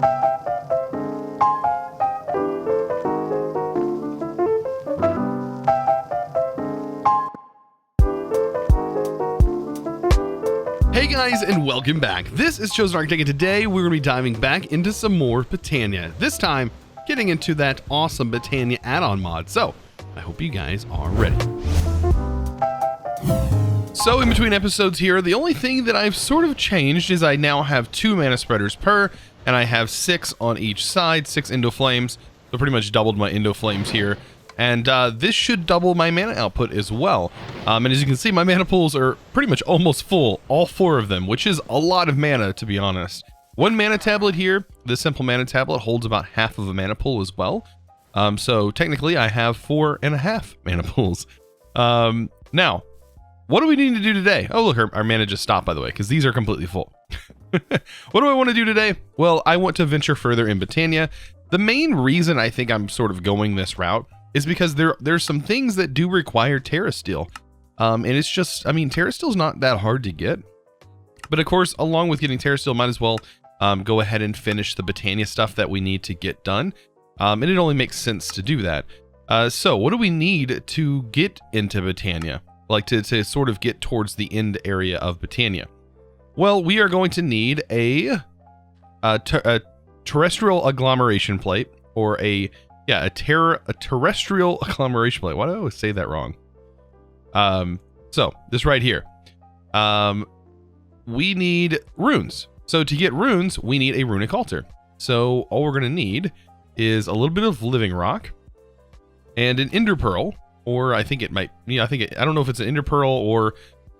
Hey guys, and welcome back. This is ChosenArchitect, and today we're going to be diving back into some more Botania. This time, getting into that awesome Botania add-on mod. So, I hope you guys are ready. So, in between episodes here, the only thing that I've sort of changed is I now have 2 mana spreaders per, and I have 6 on each side, 6 Indoflames. So pretty much doubled my Indoflames here. And this should double my mana output as well. And as you can see, my mana pools are pretty much almost full, all 4 of them, which is a lot of mana, to be honest. 1 mana tablet here, this simple mana tablet holds about half of a mana pool as well. So technically I have 4.5 mana pools. Now, what do we need to do today? Oh look, our mana just stopped, by the way, because these are completely full. What do I want to do today? Well, I want to venture further in Botania. The main reason I think I'm sort of going this route is because there's some things that do require terrasteel. And it's just, I mean, terrasteel's not that hard to get. But of course, along with getting terrasteel, might as well go ahead and finish the Botania stuff that we need to get done. And it only makes sense to do that. So what do we need to get into Botania? Like to sort of get towards the end area of Botania? Well, we are going to need a terrestrial agglomeration plate, or a terrestrial agglomeration plate. Why do I always say that wrong? So this right here, we need runes. So to get runes, we need a runic altar. So all we're gonna need is a little bit of living rock and an ender pearl, or I think it might, I don't know if it's an ender pearl or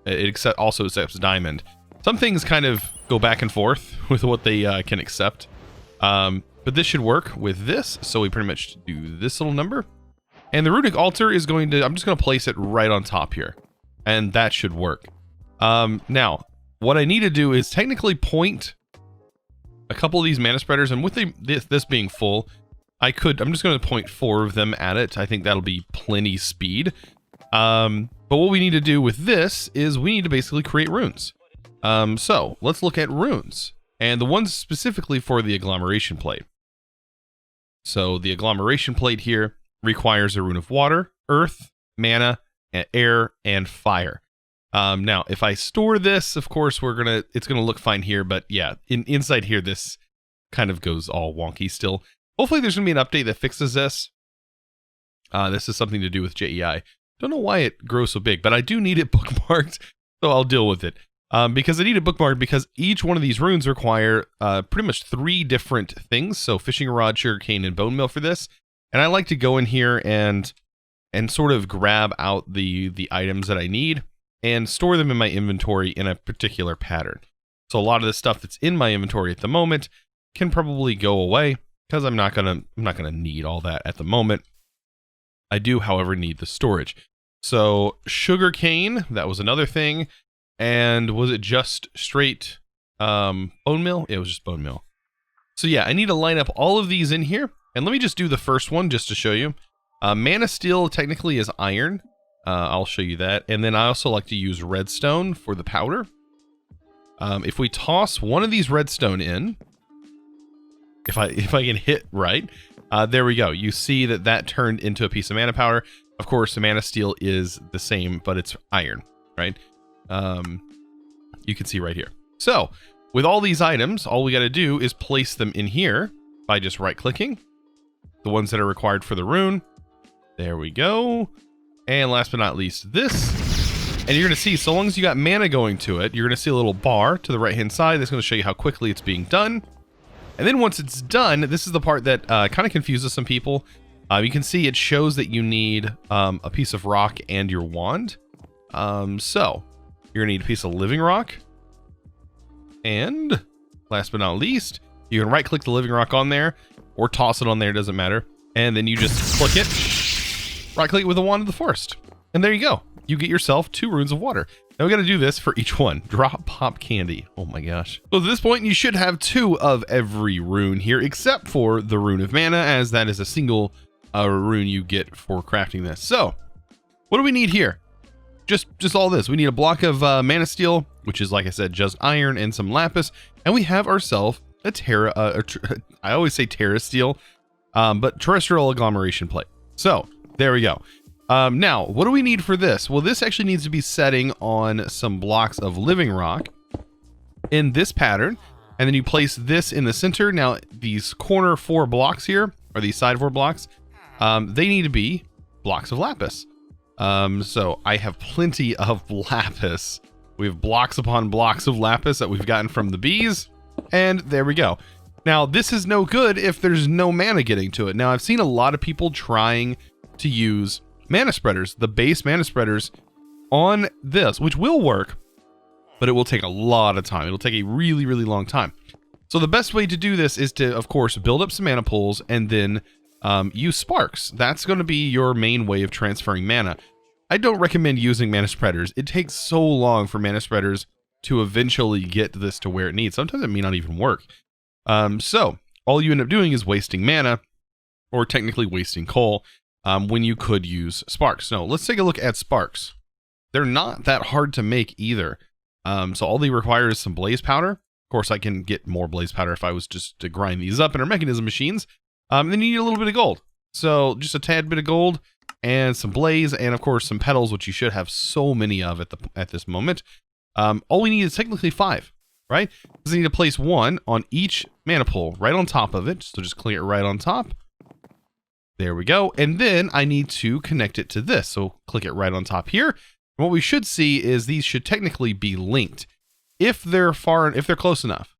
it also accepts diamond. Some things kind of go back and forth with what they can accept. But this should work with this, so we pretty much do this little number. And the runic altar is going to, I'm just going to place it right on top here. And that should work. Now, what I need to do is technically point a couple of these mana spreaders, and with this being full, I'm just going to point 4 of them at it. I think that'll be plenty speed. But what we need to do with this is we need to basically create runes. So let's look at runes, and the ones specifically for the agglomeration plate. So the agglomeration plate here requires a rune of water, earth, mana, air, and fire. Now, if I store this, of course, it's gonna look fine here, but yeah, inside here, this kind of goes all wonky still. Hopefully there's gonna be an update that fixes this. This is something to do with JEI. Don't know why it grows so big, but I do need it bookmarked, so I'll deal with it. Because I need a bookmark because each one of these runes require pretty much 3 different things. So fishing rod, sugarcane, and bone meal for this. And I like to go in here and sort of grab out the items that I need and store them in my inventory in a particular pattern. So a lot of the stuff that's in my inventory at the moment can probably go away because I'm not gonna need all that at the moment. I do, however, need the storage. So sugarcane, that was another thing. And was it just straight bone meal? It was just bone meal. So yeah, I need to line up all of these in here. And let me just do the first one just to show you. Mana steel technically is iron. I'll show you that. And then I also like to use redstone for the powder. If we toss one of these redstone in, if I can hit right, there we go. You see that turned into a piece of mana powder. Of course, the mana steel is the same, but it's iron, right? You can see right here. So with all these items, all we got to do is place them in here by just right clicking the ones that are required for the rune. There we go. And last but not least, this, and you're going to see, so long as you got mana going to it, you're going to see a little bar to the right hand side that's going to show you how quickly it's being done. And then once it's done, this is the part that kind of confuses some people. You can see it shows that you need a piece of rock and your wand. So you're gonna need a piece of living rock, and last but not least, you can right click the living rock on there or toss it on there, doesn't matter, and then you just click it, right click it with the wand of the forest, and there you go. You get yourself 2 runes of water. Now we got to do this for each one. Drop pop candy. Oh my gosh. So at this point, you should have 2 of every rune here, except for the rune of mana, as that is a single rune you get for crafting this. So what do we need here? Just all this. We need a block of mana steel, which is, like I said, just iron and some lapis, and we have ourselves I always say terrasteel, but terrestrial agglomeration plate. So there we go. Now, what do we need for this? Well, this actually needs to be setting on some blocks of living rock in this pattern, and then you place this in the center. Now, these corner 4 blocks here, or these side 4 blocks, they need to be blocks of lapis. So I have plenty of lapis. We have blocks upon blocks of lapis that we've gotten from the bees, and there we go. Now, this is no good if there's no mana getting to it. Now, I've seen a lot of people trying to use mana spreaders, the base mana spreaders on this, which will work, but it will take a lot of time. It'll take a really, really long time. So the best way to do this is to, of course, build up some mana pools and then use sparks. That's going to be your main way of transferring mana. I don't recommend using mana spreaders. It takes so long for mana spreaders to eventually get this to where it needs. Sometimes it may not even work. So all you end up doing is wasting mana, or technically wasting coal, when you could use sparks. So let's take a look at sparks. They're not that hard to make either. So all they require is some blaze powder. Of course, I can get more blaze powder if I was just to grind these up in our mechanism machines. Then you need a little bit of gold. So just a tad bit of gold and some blaze, and of course some petals, which you should have so many of at this moment. All we need is technically 5, right? Because I need to place 1 on each mana pool right on top of it. So just click it right on top. There we go. And then I need to connect it to this. So click it right on top here. And what we should see is these should technically be linked if they're close enough.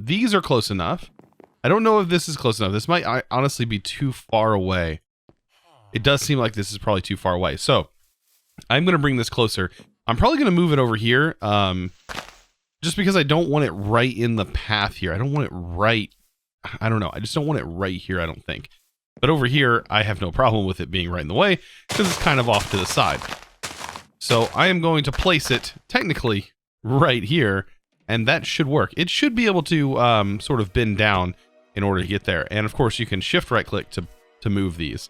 These are close enough. I don't know if this is close enough. This might honestly be too far away. It does seem like this is probably too far away. So I'm going to bring this closer. I'm probably going to move it over here, just because I don't want it right in the path here. I don't want it right. I don't know. I just don't want it right here, I don't think. But over here, I have no problem with it being right in the way because it's kind of off to the side. So I am going to place it technically right here, and that should work. It should be able to sort of bend down in order to get there. And of course, you can shift right click to move these.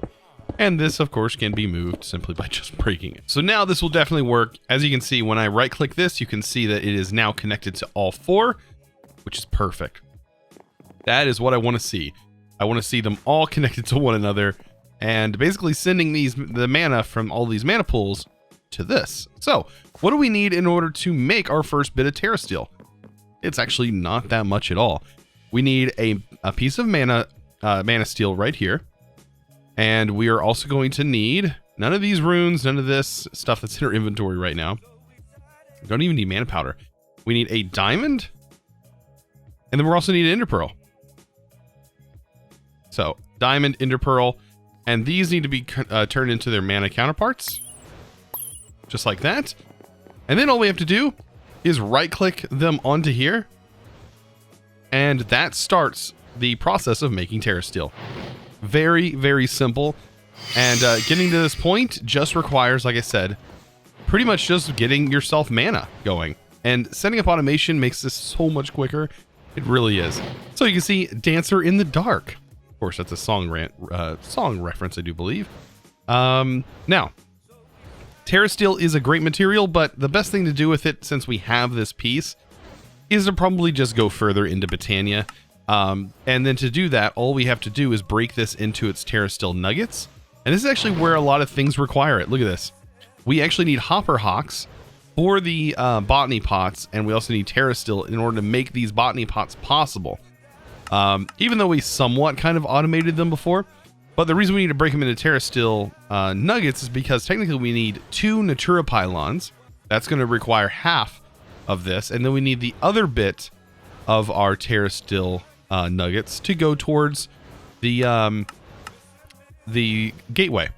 And this, of course, can be moved simply by just breaking it. So now this will definitely work. As you can see, when I right click this, you can see that it is now connected to all 4, which is perfect. That is what I want to see. I want to see them all connected to one another and basically sending the mana from all these mana pools to this. So what do we need in order to make our first bit of terrasteel? It's actually not that much at all. We need a piece of mana steel right here. And we are also going to need none of these runes, none of this stuff that's in our inventory right now. We don't even need mana powder. We need a diamond. And then we're also need an ender pearl. So diamond, ender pearl, and these need to be turned into their mana counterparts. Just like that. And then all we have to do is right click them onto here. And that starts the process of making terrasteel. Very, very simple. And getting to this point just requires, like I said, pretty much just getting yourself mana going. And setting up automation makes this so much quicker. It really is. So you can see Dancer in the Dark. Of course, that's a song reference, I do believe. Now, terrasteel is a great material, but the best thing to do with it, since we have this piece, is to probably just go further into Botania. And then to do that, all we have to do is break this into its terrasteel nuggets. And this is actually where a lot of things require it. Look at this. We actually need hopper hawks for the botany pots, and we also need terrasteel in order to make these botany pots possible. Even though we somewhat kind of automated them before. But the reason we need to break them into terrasteel nuggets is because technically we need 2 natura pylons. That's going to require half of this. And then we need the other bit of our terrasteel nuggets to go towards the gateway.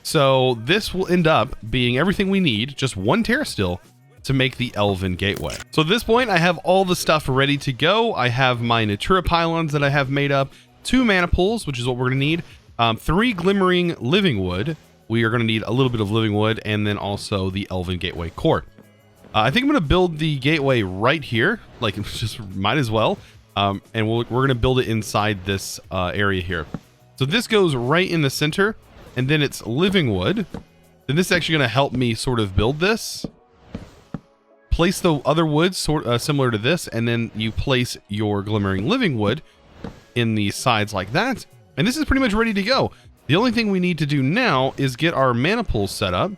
So this will end up being everything we need, just 1 terrasteel to make the Elven gateway. So at this point, I have all the stuff ready to go. I have my natura pylons that I have made up, 2 mana pools, which is what we're going to need, 3 glimmering living wood. We are going to need a little bit of living wood, and then also the Elven gateway core. I think I'm going to build the gateway right here, like just might as well. And we're going to build it inside this area here. So this goes right in the center, and then it's living wood. Then this is actually going to help me sort of build this. place the other wood similar to this, and then you place your glimmering living wood in the sides like that. And this is pretty much ready to go. The only thing we need to do now is get our mana pools set up.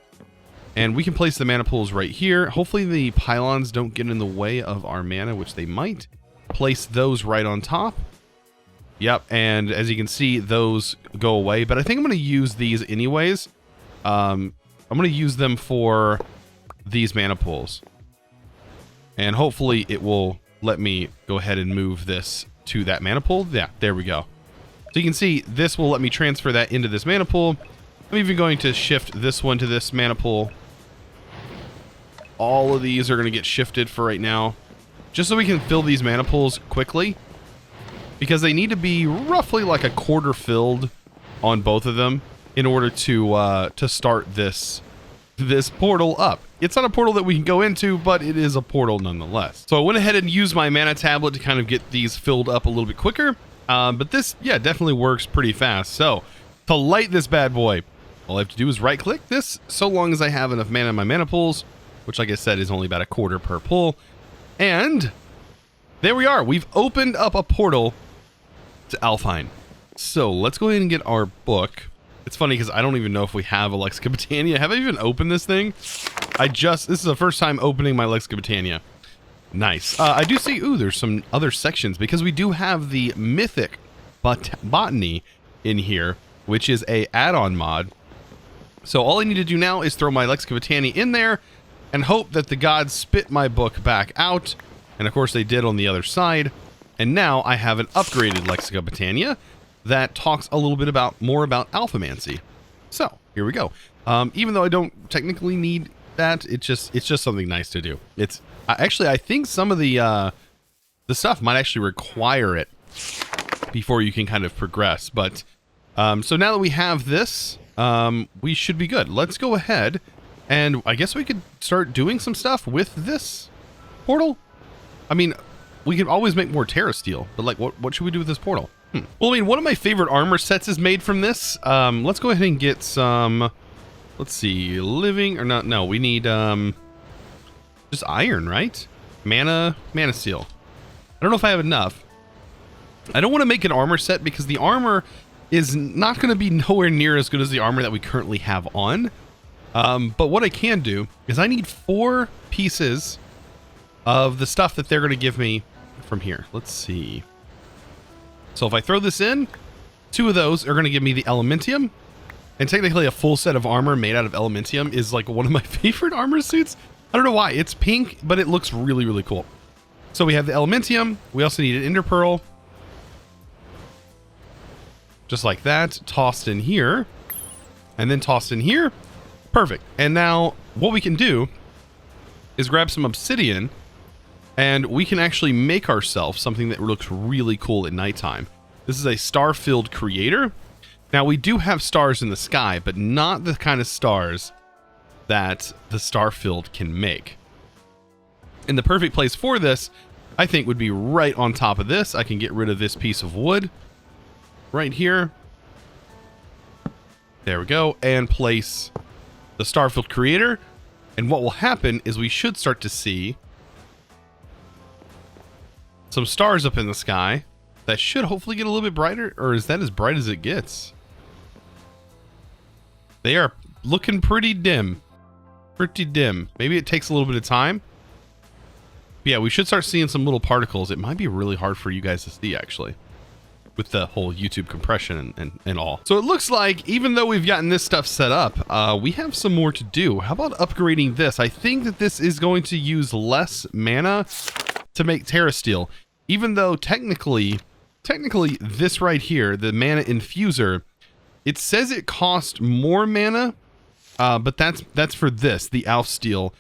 And we can place the mana pools right here. Hopefully the pylons don't get in the way of our mana, which they might. Place those right on top. Yep, and as you can see, those go away. But I think I'm going to use these anyways. I'm going to use them for these mana pools. And hopefully it will let me go ahead and move this to that mana pool. Yeah, there we go. So you can see this will let me transfer that into this mana pool. I'm even going to shift this one to this mana pool. All of these are going to get shifted for right now, just so we can fill these mana pools quickly, because they need to be roughly like a quarter filled on both of them in order to start this portal up. It's not a portal that we can go into, but it is a portal nonetheless. So I went ahead and used my mana tablet to kind of get these filled up a little bit quicker. But this, yeah, definitely works pretty fast. So to light this bad boy, all I have to do is right click this, so long as I have enough mana in my mana pools, which like I said is only about a quarter per pull. And there we are. We've opened up a portal to Alfheim. So let's go ahead and get our book. It's funny because I don't even know if we have a Lexica Botania. Have I even opened this thing? This is the first time opening my Lexica Botania. Nice. I do see, ooh, there's some other sections, because we do have the Mythic Botany in here, which is a add-on mod. So all I need to do now is throw my Lexica Botany in there and hope that the gods spit my book back out. And of course they did on the other side. And now I have an upgraded Lexica Botania that talks a little bit more about alphamancy. So here we go. Even though I don't technically need that, it's just something nice to do. It's actually, I think some of the stuff might actually require it before you can kind of progress. But so now that we have this, we should be good. Let's go ahead, and I guess we could start doing some stuff with this portal. I mean, we can always make more terrasteel, but like, what should we do with this portal? Well, I mean, one of my favorite armor sets is made from this. Let's go ahead and get some, let's see, living, or not, no, we need just iron, right? Mana steel. I don't know if I have enough. I don't want to make an armor set because the armor is not going to be nowhere near as good as the armor that we currently have on. But what I can do is I need 4 pieces of the stuff that they're going to give me from here. Let's see. So if I throw this in, 2 of those are going to give me the Elementium. And technically a full set of armor made out of Elementium is like one of my favorite armor suits. I don't know why. It's pink, but it looks really, really cool. So we have the Elementium. We also need an Ender Pearl. Just like that. Tossed in here. And then tossed in here. Perfect. And now what we can do is grab some obsidian, and we can actually make ourselves something that looks really cool at nighttime. This is a star-filled creator. Now we do have stars in the sky, but not the kind of stars that the star-filled can make. And the perfect place for this, I think, would be right on top of this. I can get rid of this piece of wood right here. There we go. And place the star-filled creator. And what will happen is we should start to see some stars up in the sky that should hopefully get a little bit brighter. Or is that as bright as it gets? They are looking pretty dim. Pretty dim. Maybe it takes a little bit of time. But yeah, we should start seeing some little particles. It might be really hard for you guys to see, actually, with the whole YouTube compression and all. So it looks like, even though we've gotten this stuff set up, we have some more to do. How about upgrading this? I think that this is going to use less mana to make terrasteel, even though technically this right here, the mana infuser, it says it costs more mana, but that's for this, the Alf steel,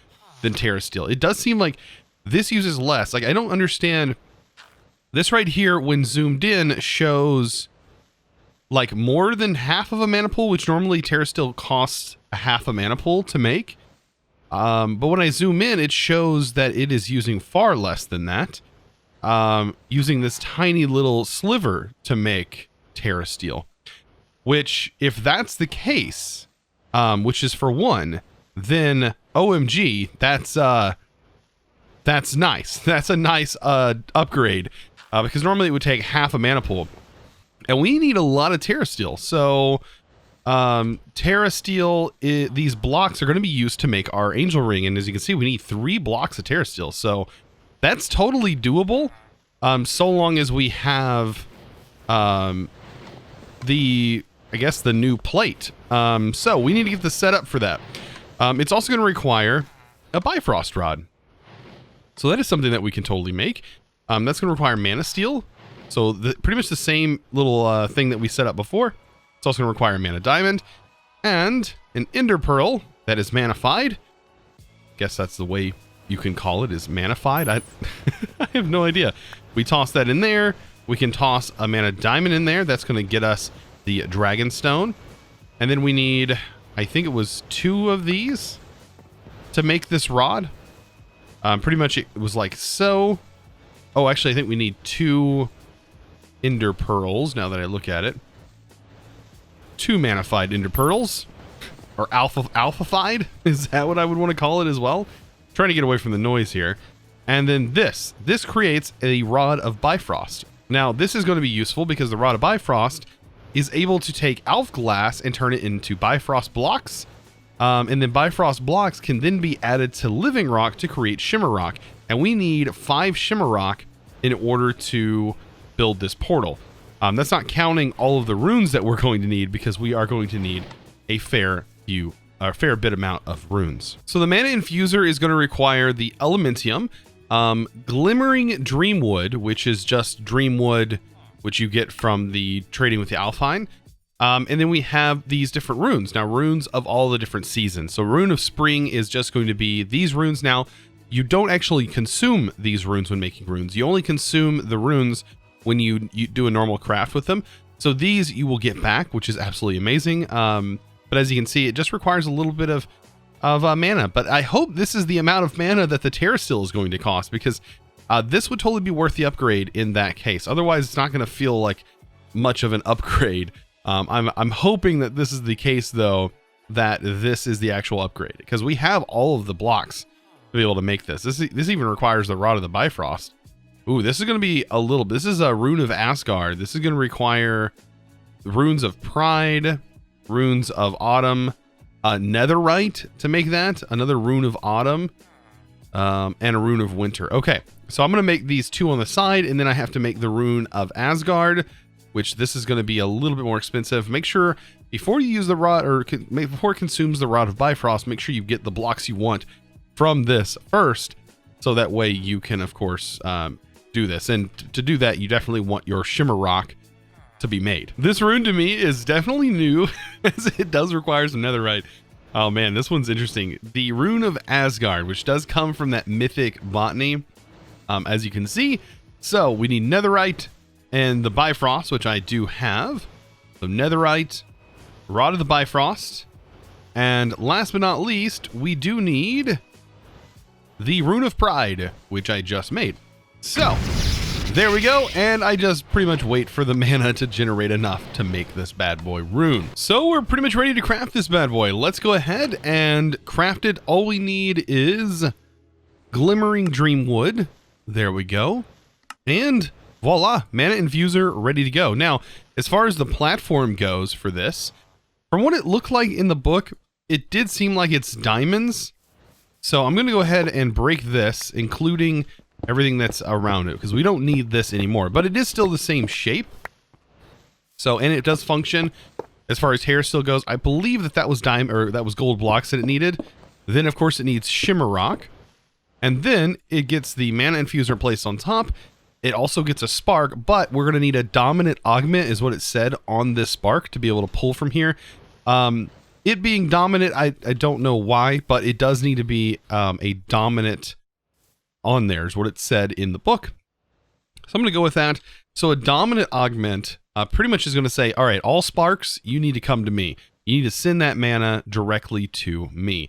than terrasteel. It does seem like this uses less. Like, I don't understand. This right here, when zoomed in, shows like more than half of a mana pool, which normally terrasteel costs a half a mana pool to make. But when I zoom in, it shows that it is using far less than that. Using this tiny little sliver to make terrasteel. Which, if that's the case, which is for 1, then OMG, That's nice. That's a nice upgrade because normally it would take half a mana pool. And we need a lot of terrasteel. So terrasteel, these blocks are going to be used to make our angel ring. And as you can see, we need 3 blocks of terrasteel. So that's totally doable. So long as we have I guess the new plate. So we need to get the setup for that. It's also going to require a Bifrost rod. So that is something that we can totally make. That's going to require mana steel. So pretty much the same little thing that we set up before. It's also going to require mana diamond and an ender pearl that is manified. Guess that's the way you can call it, is manified. I have no idea. We toss that in there. We can toss a mana diamond in there. That's going to get us the dragon stone. And then we need, I think it was 2 of these to make this rod. Pretty much it was like so. Oh, actually, I think we need 2 ender pearls now that I look at it. 2 manified ender pearls. Or alphafied? Is that what I would want to call it as well? Trying to get away from the noise here. And then this creates a rod of Bifrost. Now, this is going to be useful because the rod of Bifrost is able to take elf glass and turn it into Bifrost blocks. And then Bifrost blocks can then be added to living rock to create shimmer rock. And we need 5 shimmer rock in order to build this portal. That's not counting all of the runes that we're going to need, because we are going to need a fair bit amount of runes. So the mana infuser is going to require the elementium, glimmering dreamwood, which is just dreamwood, which you get from the trading with the Alpine. And then we have these different runes. Now, runes of all the different seasons. So rune of spring is just going to be these runes. Now, you don't actually consume these runes when making runes. You only consume the runes when you do a normal craft with them. So these you will get back, which is absolutely amazing. But as you can see, it just requires a little bit of mana. But I hope this is the amount of mana that the terrasteel is going to cost, because this would totally be worth the upgrade in that case. Otherwise, it's not going to feel like much of an upgrade. I'm hoping that this is the case, though, that this is the actual upgrade, because we have all of the blocks to be able to make this. This even requires the Rod of the Bifrost. Ooh, this is going to be a little... This is a Rune of Asgard. This is going to require Runes of Pride, Runes of Autumn, Netherite to make that, another Rune of Autumn, and a Rune of Winter. Okay, so I'm going to make these 2 on the side, and then I have to make the Rune of Asgard, which this is going to be a little bit more expensive. Make sure before you use the rod, or before it consumes the Rod of Bifrost, make sure you get the blocks you want from this first, so that way you can, of course, do this. And to do that, you definitely want your shimmer rock to be made. This rune to me is definitely new, as it does require some netherite. Oh man, this one's interesting. The Rune of Asgard, which does come from that Mythic Botany, as you can see. So we need netherite and the Bifrost, which I do have. So netherite, Rod of the Bifrost, and last but not least, we do need the Rune of Pride, which I just made. So there we go, and I just pretty much wait for the mana to generate enough to make this bad boy rune. So we're pretty much ready to craft this bad boy. Let's go ahead and craft it. All we need is glimmering dreamwood. There we go. And voila, mana infuser ready to go. Now, as far as the platform goes for this, from what it looked like in the book, it did seem like it's diamonds. So I'm going to go ahead and break this, including everything that's around it, because we don't need this anymore, but it is still the same shape. So, and it does function as far as hair still goes. I believe that was that was gold blocks that it needed. Then of course it needs shimmer rock, and then it gets the mana infuser placed on top. It also gets a spark, but we're going to need a dominant augment, is what it said on this spark, to be able to pull from here. It being dominant, I don't know why, but it does need to be a dominant on there, is what it said in the book. So I'm going to go with that. So a dominant augment pretty much is going to say, all right, all sparks, you need to come to me. You need to send that mana directly to me.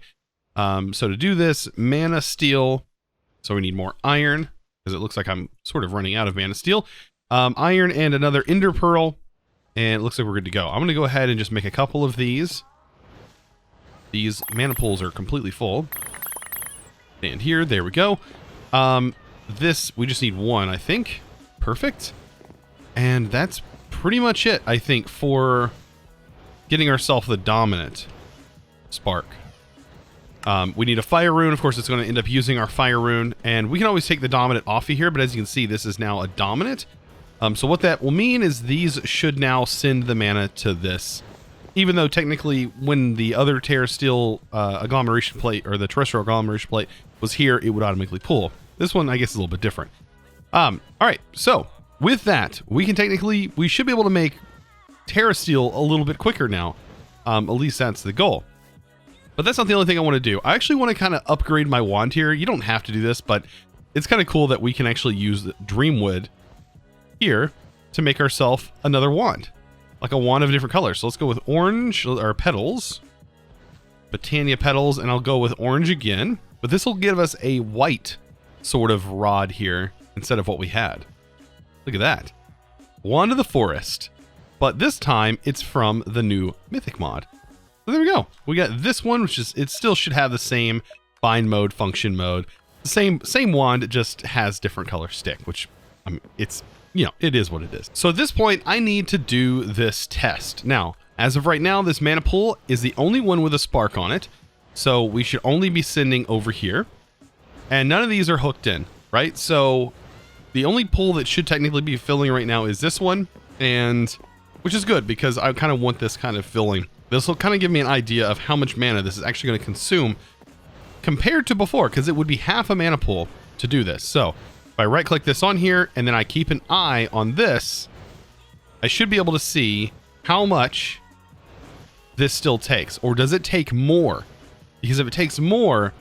So to do this, mana steel. So we need more iron, because it looks like I'm sort of running out of mana steel. Iron and another ender pearl. And it looks like we're good to go. I'm going to go ahead and just make a couple of these. These mana pools are completely full. And here, there we go. This, we just need one, I think. Perfect. And that's pretty much it, I think, for getting ourselves the dominant spark. We need a fire rune. Of course, it's going to end up using our fire rune, and we can always take the dominant off of here, but as you can see, this is now a dominant. So what that will mean is these should now send the mana to this, even though technically when the other terrasteel agglomeration plate, or the terrestrial agglomeration plate, was here, it would automatically pull. This one, I guess, is a little bit different. All right, so with that, we should be able to make terrasteel a little bit quicker now. At least that's the goal. But that's not the only thing I want to do. I actually want to kind of upgrade my wand here. You don't have to do this, but it's kind of cool that we can actually use the Dreamwood here to make ourselves another wand. Like a wand of different colors. So let's go with orange, or petals. Botania petals, and I'll go with orange again. But this will give us a white sort of rod here instead of what we had. Look at that. Wand of the Forest. But this time, it's from the new Mythic mod. So there we go. We got this one, which is, it still should have the same bind mode, function mode. The same wand, it just has different color stick, which, I mean, it's, you know, it is what it is. So at this point, I need to do this test. Now, as of right now, this mana pool is the only one with a spark on it. So we should only be sending over here. And none of these are hooked in, right? So the only pool that should technically be filling right now is this one, and which is good because I kind of want this kind of filling. This will kind of give me an idea of how much mana this is actually going to consume compared to before, because it would be half a mana pool to do this. So if I right click this on here and then I keep an eye on this, I should be able to see how much this still takes. Or does it take more? Because if it takes more,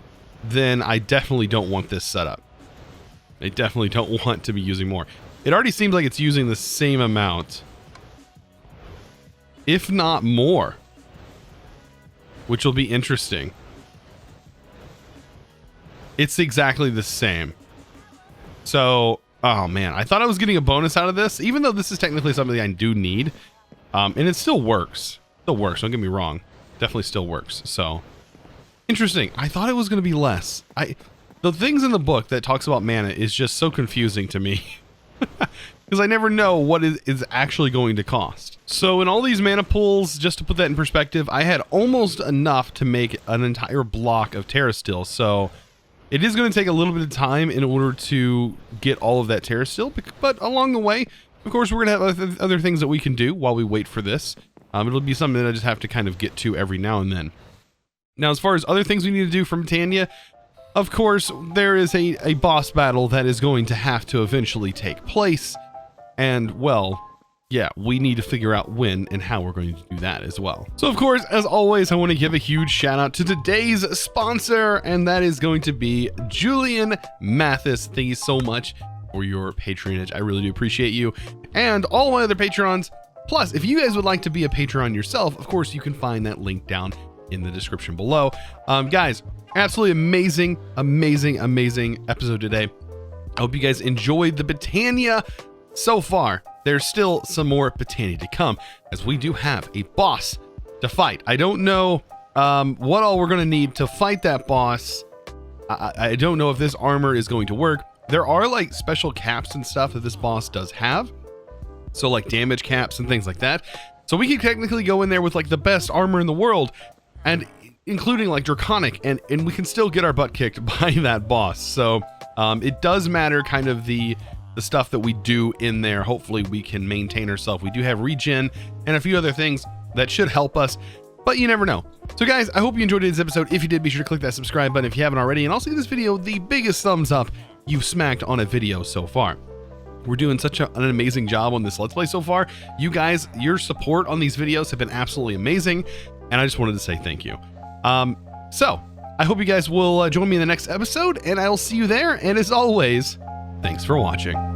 then I definitely don't want this setup. I definitely don't want to be using more. It already seems like it's using the same amount, if not more, which will be interesting. It's exactly the same. So, oh man, I thought I was getting a bonus out of this, even though this is technically something I do need. And it still works. Still works, don't get me wrong. Definitely still works, so. Interesting. I thought it was going to be less. The things in the book that talks about mana is just so confusing to me. Because I never know what it is actually going to cost. So in all these mana pools, just to put that in perspective, I had almost enough to make an entire block of terrasteel. So it is going to take a little bit of time in order to get all of that terrasteel. But along the way, of course, we're going to have other things that we can do while we wait for this. It'll be something that I just have to kind of get to every now and then. Now, as far as other things we need to do from Botania, of course, there is a boss battle that is going to have to eventually take place. And, well, yeah, we need to figure out when and how we're going to do that as well. So, of course, as always, I want to give a huge shout out to today's sponsor, and that is going to be Julian Mathis. Thank you so much for your patronage. I really do appreciate you. And all my other patrons. Plus, if you guys would like to be a patron yourself, of course, you can find that link down in the description below. Guys, absolutely amazing episode today. I hope you guys enjoyed the Botania so far. There's still some more Botania to come, as we do have a boss to fight. I don't know what all we're going to need to fight that boss. I don't know if this armor is going to work. There are like special caps and stuff that this boss does have. So like damage caps and things like that. So we can technically go in there with like the best armor in the world, and including like draconic, and we can still get our butt kicked by that boss. So it does matter kind of the stuff that we do in there. Hopefully we can maintain ourselves. We do have regen and a few other things that should help us, but you never know. So guys, I hope you enjoyed today's episode. If you did, be sure to click that subscribe button if you haven't already, and also give this video the biggest thumbs up you've smacked on a video so far. We're doing such an amazing job on this Let's Play so far. You guys, your support on these videos have been absolutely amazing, and I just wanted to say thank you. So I hope you guys will join me in the next episode, and I'll see you there. And as always, thanks for watching.